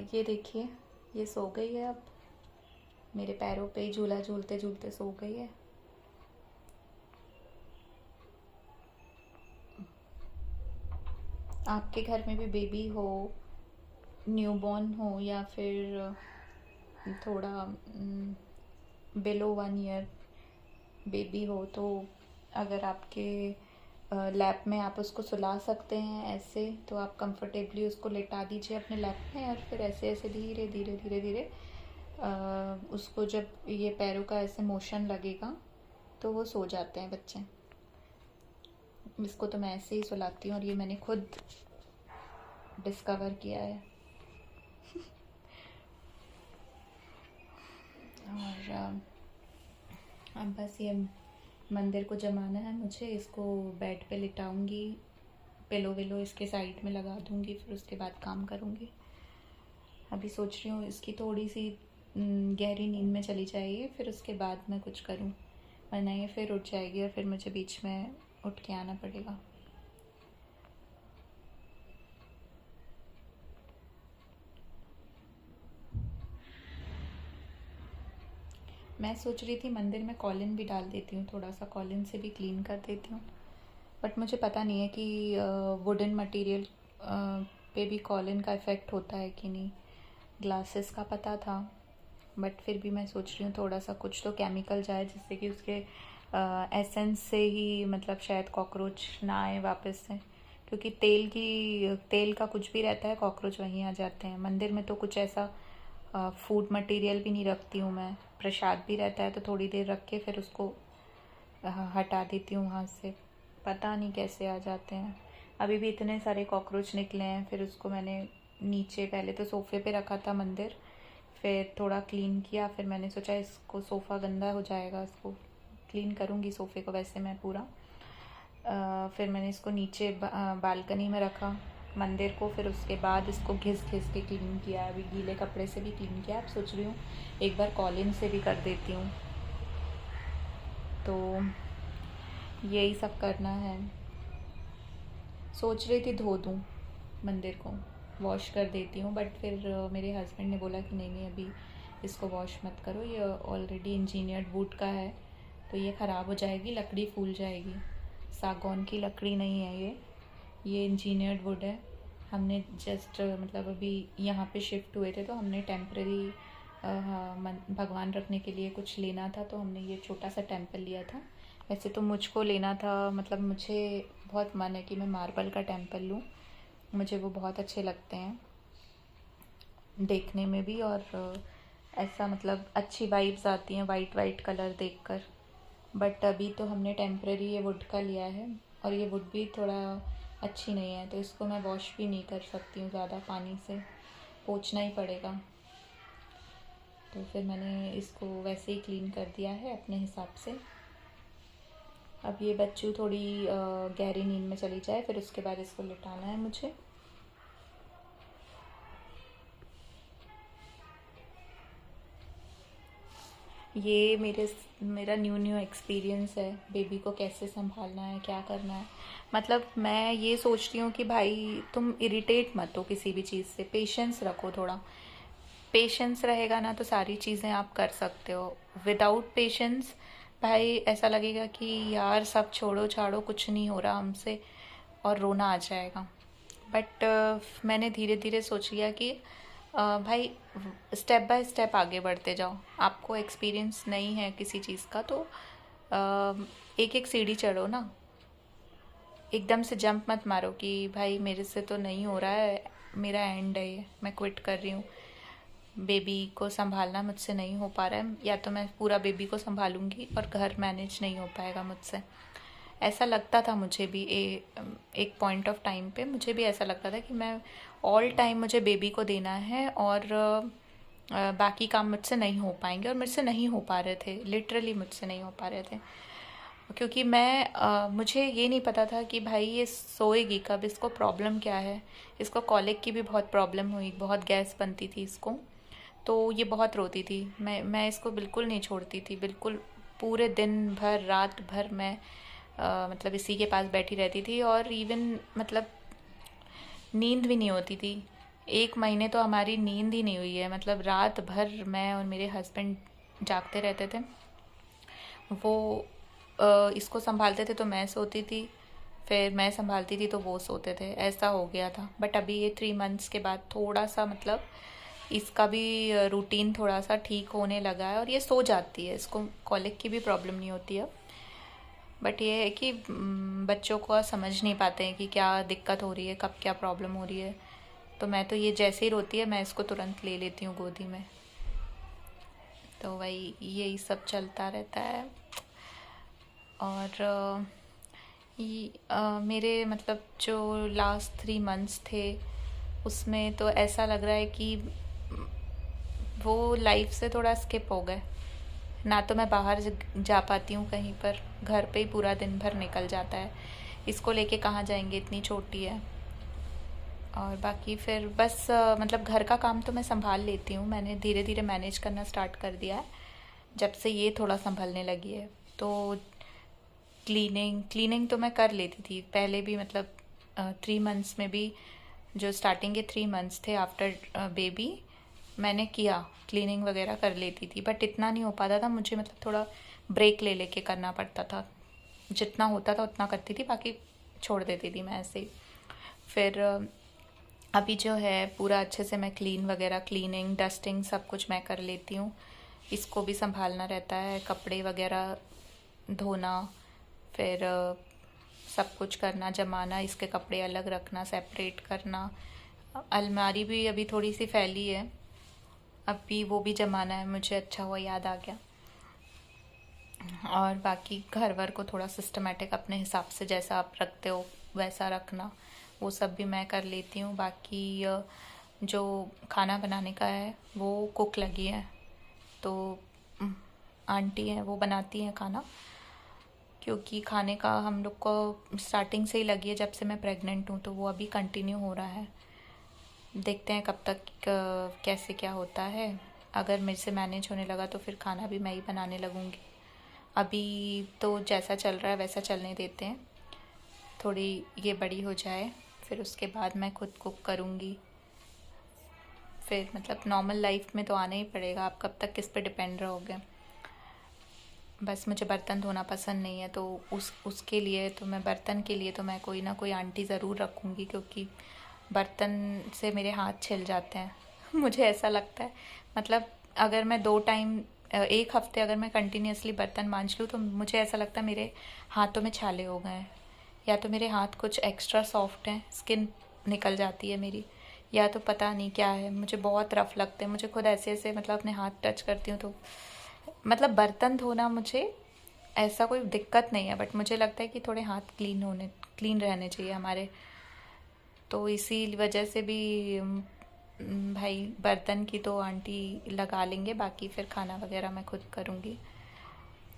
ये देखिए, ये सो गई है अब। मेरे पैरों पे ही झूला झूलते झूलते सो गई है। आपके घर में भी बेबी हो, न्यूबॉर्न हो, या फिर थोड़ा बिलो 1 ईयर बेबी हो, तो अगर आपके लैप में आप उसको सुला सकते हैं ऐसे, तो आप कंफर्टेबली उसको लेटा दीजिए अपने लैप में, और फिर ऐसे ऐसे धीरे धीरे धीरे धीरे उसको जब ये पैरों का ऐसे मोशन लगेगा तो वो सो जाते हैं बच्चे। इसको तो मैं ऐसे ही सुलाती हूँ, और ये मैंने खुद डिस्कवर किया है। और अब बस ये मंदिर को जमाना है मुझे। इसको बेड पे लिटाऊंगी, पिलो विलो इसके साइड में लगा दूंगी, फिर उसके बाद काम करूंगी। अभी सोच रही हूँ इसकी थोड़ी सी गहरी नींद में चली जाएगी, फिर उसके बाद मैं कुछ करूँ, वरना ये फिर उठ जाएगी और फिर मुझे बीच में उठ के आना पड़ेगा। मैं सोच रही थी मंदिर में कॉलिन भी डाल देती हूँ, थोड़ा सा कॉलिन से भी क्लीन कर देती हूँ, बट मुझे पता नहीं है कि वुडन मटेरियल पे भी कॉलिन का इफ़ेक्ट होता है कि नहीं। ग्लासेस का पता था, बट फिर भी मैं सोच रही हूँ थोड़ा सा कुछ तो केमिकल जाए जिससे कि उसके एसेंस से ही मतलब शायद कॉकरोच ना आए वापस से, क्योंकि तेल का कुछ भी रहता है कॉकरोच वहीं आ जाते हैं। मंदिर में तो कुछ ऐसा फूड मटेरियल भी नहीं रखती हूँ मैं, प्रसाद भी रहता है तो थोड़ी देर रख के फिर उसको हटा देती हूँ वहाँ से। पता नहीं कैसे आ जाते हैं। अभी भी इतने सारे कॉकरोच निकले हैं। फिर उसको मैंने नीचे पहले तो सोफ़े पे रखा था मंदिर, फिर थोड़ा क्लीन किया, फिर मैंने सोचा इसको सोफ़ा गंदा हो जाएगा, इसको क्लीन करूँगी सोफ़े को वैसे मैं पूरा। फिर मैंने इसको नीचे बालकनी में रखा मंदिर को, फिर उसके बाद इसको घिस घिस के क्लीन किया। अभी गीले कपड़े से भी क्लीन किया। अब सोच रही हूँ एक बार कॉलिन से भी कर देती हूँ, तो यही सब करना है। सोच रही थी धो दूँ मंदिर को, वॉश कर देती हूँ, बट फिर मेरे हस्बैंड ने बोला कि नहीं नहीं अभी इसको वॉश मत करो, ये ऑलरेडी इंजीनियर्ड वुड का है तो ये ख़राब हो जाएगी, लकड़ी फूल जाएगी। सागौन की लकड़ी नहीं है ये इंजीनियर्ड वुड है। हमने जस्ट मतलब अभी यहाँ पे शिफ्ट हुए थे तो हमने टेम्प्रेरी भगवान रखने के लिए कुछ लेना था, तो हमने ये छोटा सा टेम्पल लिया था। वैसे तो मुझको लेना था, मतलब मुझे बहुत मन है कि मैं मार्बल का टेम्पल लूँ, मुझे वो बहुत अच्छे लगते हैं देखने में भी, और ऐसा मतलब अच्छी वाइब्स आती हैं वाइट वाइट कलर देखकर। बट अभी तो हमने टेम्प्रेरी ये वुड का लिया है, और ये वुड भी थोड़ा अच्छी नहीं है, तो इसको मैं वॉश भी नहीं कर सकती हूँ ज़्यादा पानी से, पोंछना ही पड़ेगा। तो फिर मैंने इसको वैसे ही क्लीन कर दिया है अपने हिसाब से। अब ये बच्चू थोड़ी गहरी नींद में चली जाए, फिर उसके बाद इसको लिटाना है मुझे। ये मेरा न्यू एक्सपीरियंस है, बेबी को कैसे संभालना है, क्या करना है। मतलब मैं ये सोचती हूँ कि भाई तुम इरिटेट मत हो किसी भी चीज़ से, पेशेंस रखो थोड़ा। पेशेंस रहेगा ना तो सारी चीज़ें आप कर सकते हो। विदाउट पेशेंस भाई ऐसा लगेगा कि यार सब छोड़ो छाड़ो, कुछ नहीं हो रहा हमसे, और रोना आ जाएगा। बट मैंने धीरे धीरे सोच लिया कि भाई स्टेप बाय स्टेप आगे बढ़ते जाओ। आपको एक्सपीरियंस नहीं है किसी चीज़ का तो एक एक सीढ़ी चढ़ो ना, एकदम से जंप मत मारो कि भाई मेरे से तो नहीं हो रहा है, मेरा एंड है ये, मैं क्विट कर रही हूँ, बेबी को संभालना मुझसे नहीं हो पा रहा है, या तो मैं पूरा बेबी को संभालूंगी और घर मैनेज नहीं हो पाएगा मुझसे। ऐसा लगता था मुझे भी एक पॉइंट ऑफ टाइम पे मुझे भी ऐसा लगता था कि मैं ऑल टाइम मुझे बेबी को देना है, और बाकी काम मुझसे नहीं हो पाएंगे, और मुझसे नहीं हो पा रहे थे, लिटरली मुझसे नहीं हो पा रहे थे। क्योंकि मुझे ये नहीं पता था कि भाई ये सोएगी कब, इसको प्रॉब्लम क्या है। इसको कॉलिक की भी बहुत प्रॉब्लम हुई, बहुत गैस बनती थी इसको, तो ये बहुत रोती थी। मैं इसको बिल्कुल नहीं छोड़ती थी, बिल्कुल पूरे दिन भर रात भर मैं मतलब इसी के पास बैठी रहती थी, और इवन मतलब नींद भी नहीं होती थी। एक महीने तो हमारी नींद ही नहीं हुई है, मतलब रात भर मैं और मेरे हस्बैंड जागते रहते थे। वो इसको संभालते थे तो मैं सोती थी, फिर मैं संभालती थी तो वो सोते थे, ऐसा हो गया था। बट अभी ये 3 मंथ्स के बाद थोड़ा सा मतलब इसका भी रूटीन थोड़ा सा ठीक होने लगा है और ये सो जाती है, इसको कॉलिक की भी प्रॉब्लम नहीं होती है। बट ये है कि बच्चों को समझ नहीं पाते हैं कि क्या दिक्कत हो रही है, कब क्या प्रॉब्लम हो रही है। तो मैं तो ये जैसे ही रोती है मैं इसको तुरंत ले लेती हूँ गोदी में। तो वही यही सब चलता रहता है। और मेरे मतलब जो लास्ट 3 मंथ्स थे उसमें तो ऐसा लग रहा है कि वो लाइफ से थोड़ा स्किप हो गए। ना तो मैं बाहर जा पाती हूँ कहीं पर, घर पे ही पूरा दिन भर निकल जाता है। इसको लेके कहाँ जाएंगे, इतनी छोटी है। और बाकी फिर बस मतलब घर का काम तो मैं संभाल लेती हूँ, मैंने धीरे धीरे मैनेज करना स्टार्ट कर दिया है जब से ये थोड़ा संभलने लगी है। तो क्लीनिंग क्लीनिंग तो मैं कर लेती थी पहले भी, मतलब 3 मंथ्स में भी, जो स्टार्टिंग के 3 मंथ्स थे आफ्टर बेबी, मैंने किया क्लीनिंग वगैरह कर लेती थी। बट इतना नहीं हो पाता था मुझे, मतलब थोड़ा ब्रेक ले लेके करना पड़ता था। जितना होता था उतना करती थी, बाकी छोड़ देती थी मैं ऐसे ही। फिर अभी जो है पूरा अच्छे से मैं क्लीन वगैरह, क्लीनिंग डस्टिंग सब कुछ मैं कर लेती हूँ। इसको भी संभालना रहता है, कपड़े वगैरह धोना, फिर सब कुछ करना, जमाना, इसके कपड़े अलग रखना, सेपरेट करना। अलमारी भी अभी थोड़ी सी फैली है, अभी वो भी जमाना है मुझे, अच्छा हुआ याद आ गया। और बाकी घर वर को थोड़ा सिस्टमेटिक अपने हिसाब से जैसा आप रखते हो वैसा रखना, वो सब भी मैं कर लेती हूँ। बाकी जो खाना बनाने का है वो कुक लगी है, तो आंटी हैं वो बनाती हैं खाना, क्योंकि खाने का हम लोग को स्टार्टिंग से ही लगी है, जब से मैं प्रेग्नेंट हूँ, तो वो अभी कंटिन्यू हो रहा है। देखते हैं कब तक कैसे क्या होता है। अगर मेरे से मैनेज होने लगा तो फिर खाना भी मैं ही बनाने लगूँगी। अभी तो जैसा चल रहा है वैसा चलने देते हैं, थोड़ी ये बड़ी हो जाए फिर उसके बाद मैं खुद कुक करूँगी। फिर मतलब नॉर्मल लाइफ में तो आना ही पड़ेगा, आप कब तक किस पे डिपेंड रहोगे। बस मुझे बर्तन धोना पसंद नहीं है, तो उसके लिए तो मैं, बर्तन के लिए तो मैं कोई ना कोई आंटी ज़रूर रखूँगी, क्योंकि बर्तन से मेरे हाथ छिल जाते हैं मुझे ऐसा लगता है। मतलब अगर मैं 2 टाइम, एक हफ्ते अगर मैं कंटिन्यूसली बर्तन मांज लूँ तो मुझे ऐसा लगता है मेरे हाथों में छाले हो गए हैं, या तो मेरे हाथ कुछ एक्स्ट्रा सॉफ्ट हैं, स्किन निकल जाती है मेरी, या तो पता नहीं क्या है, मुझे बहुत रफ लगते हैं। मुझे खुद ऐसे ऐसे मतलब अपने हाथ टच करती हूँ तो मतलब बर्तन धोना मुझे ऐसा कोई दिक्कत नहीं है, बट मुझे लगता है कि थोड़े हाथ क्लीन रहने चाहिए हमारे। तो इसी वजह से भी भाई बर्तन की तो आंटी लगा लेंगे, बाकी फिर खाना वगैरह मैं खुद करूँगी।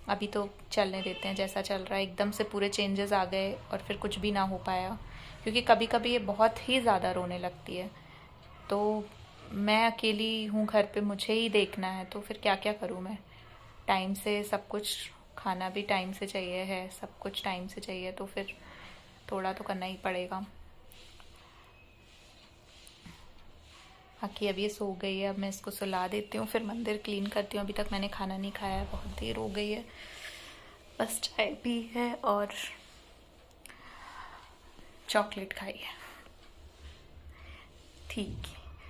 अभी तो चलने देते हैं जैसा चल रहा है। एकदम से पूरे चेंजेस आ गए और फिर कुछ भी ना हो पाया, क्योंकि कभी कभी ये बहुत ही ज़्यादा रोने लगती है, तो मैं अकेली हूँ घर पे, मुझे ही देखना है, तो फिर क्या क्या करूँ मैं। टाइम से सब कुछ, खाना भी टाइम से चाहिए है, सब कुछ टाइम से चाहिए, तो फिर थोड़ा तो करना ही पड़ेगा। बाकी अब ये सो गई है, अब मैं इसको सुला देती हूँ, फिर मंदिर क्लीन करती हूँ। अभी तक मैंने खाना नहीं खाया है, बहुत देर हो गई है, बस चाय पी है और चॉकलेट खाई है। ठीक है।